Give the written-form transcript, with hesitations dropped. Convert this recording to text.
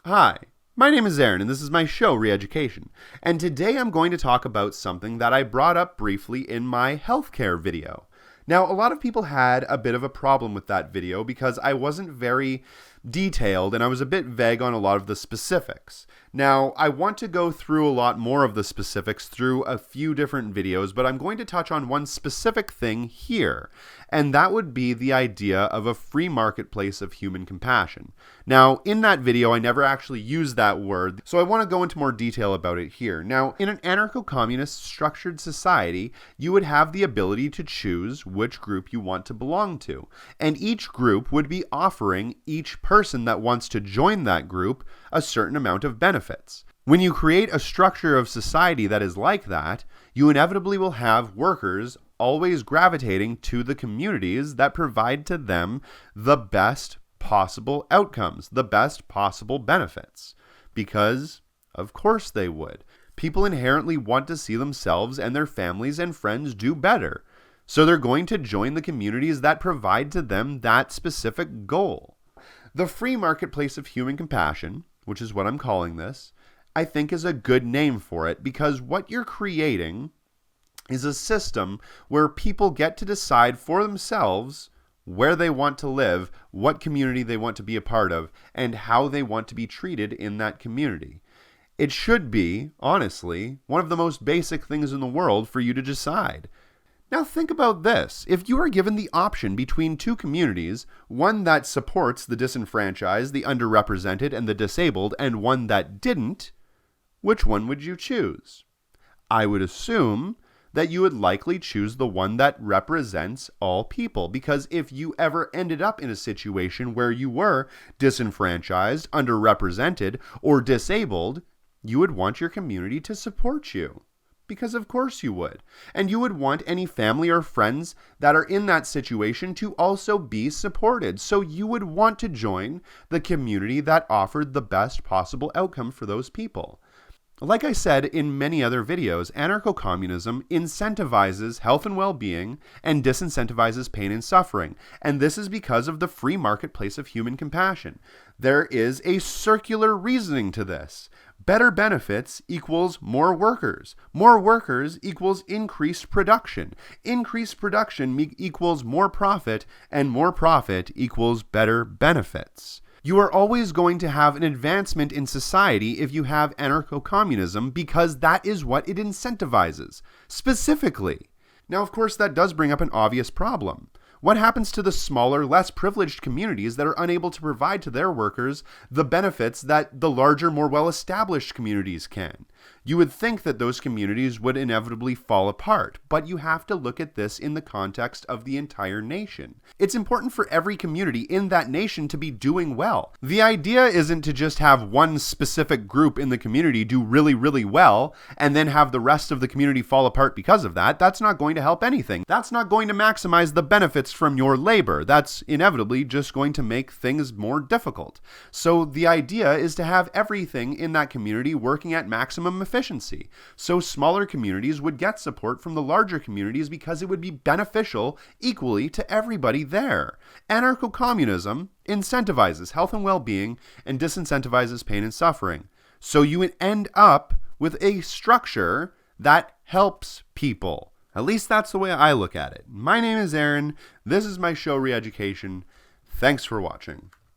Hi, my name is Aaron and this is my show, Reeducation. And today I'm going to talk about something that I brought up briefly in my healthcare video. Now, a lot of people had a bit of a problem with that video because I wasn't very detailed and I was a bit vague on a lot of the specifics. Now, I want to go through a lot more of the specifics through a few different videos, but I'm going to touch on one specific thing here, and that would be the idea of a free marketplace of human compassion. Now, in that video, I never actually used that word, so I want to go into more detail about it here. Now, in an anarcho-communist structured society, you would have the ability to choose which group you want to belong to, and each group would be offering each person that wants to join that group a certain amount of benefits. When you create a structure of society that is like that, you inevitably will have workers always gravitating to the communities that provide to them the best possible outcomes, the best possible benefits. Because, of course they would. People inherently want to see themselves and their families and friends do better. So they're going to join the communities that provide to them that specific goal. The free marketplace of human compassion, which is what I'm calling this, I think is a good name for it because what you're creating is a system where people get to decide for themselves where they want to live, what community they want to be a part of, and how they want to be treated in that community. It should be, honestly, one of the most basic things in the world for you to decide. Now think about this. If you are given the option between two communities, one that supports the disenfranchised, the underrepresented, and the disabled, and one that didn't, which one would you choose? I would assume that you would likely choose the one that represents all people, because if you ever ended up in a situation where you were disenfranchised, underrepresented, or disabled, you would want your community to support you. Because of course you would. And you would want any family or friends that are in that situation to also be supported. So you would want to join the community that offered the best possible outcome for those people. Like I said in many other videos, anarcho-communism incentivizes health and well-being and disincentivizes pain and suffering. And this is because of the free marketplace of human compassion. There is a circular reasoning to this. Better benefits equals more workers. More workers equals increased production. Increased production equals more profit, and more profit equals better benefits. You are always going to have an advancement in society if you have anarcho-communism because that is what it incentivizes, specifically. Now, of course, that does bring up an obvious problem. What happens to the smaller, less privileged communities that are unable to provide to their workers the benefits that the larger, more well-established communities can? You would think that those communities would inevitably fall apart, but you have to look at this in the context of the entire nation. It's important for every community in that nation to be doing well. The idea isn't to just have one specific group in the community do really, really well, and then have the rest of the community fall apart because of that. That's not going to help anything. That's not going to maximize the benefits from your labor. That's inevitably just going to make things more difficult. So the idea is to have everything in that community working at maximum efficiency. So smaller communities would get support from the larger communities because it would be beneficial equally to everybody there. Anarcho-communism incentivizes health and well-being and disincentivizes pain and suffering. So you end up with a structure that helps people. At least that's the way I look at it. My name is Aaron. This is my show, Reeducation. Thanks for watching.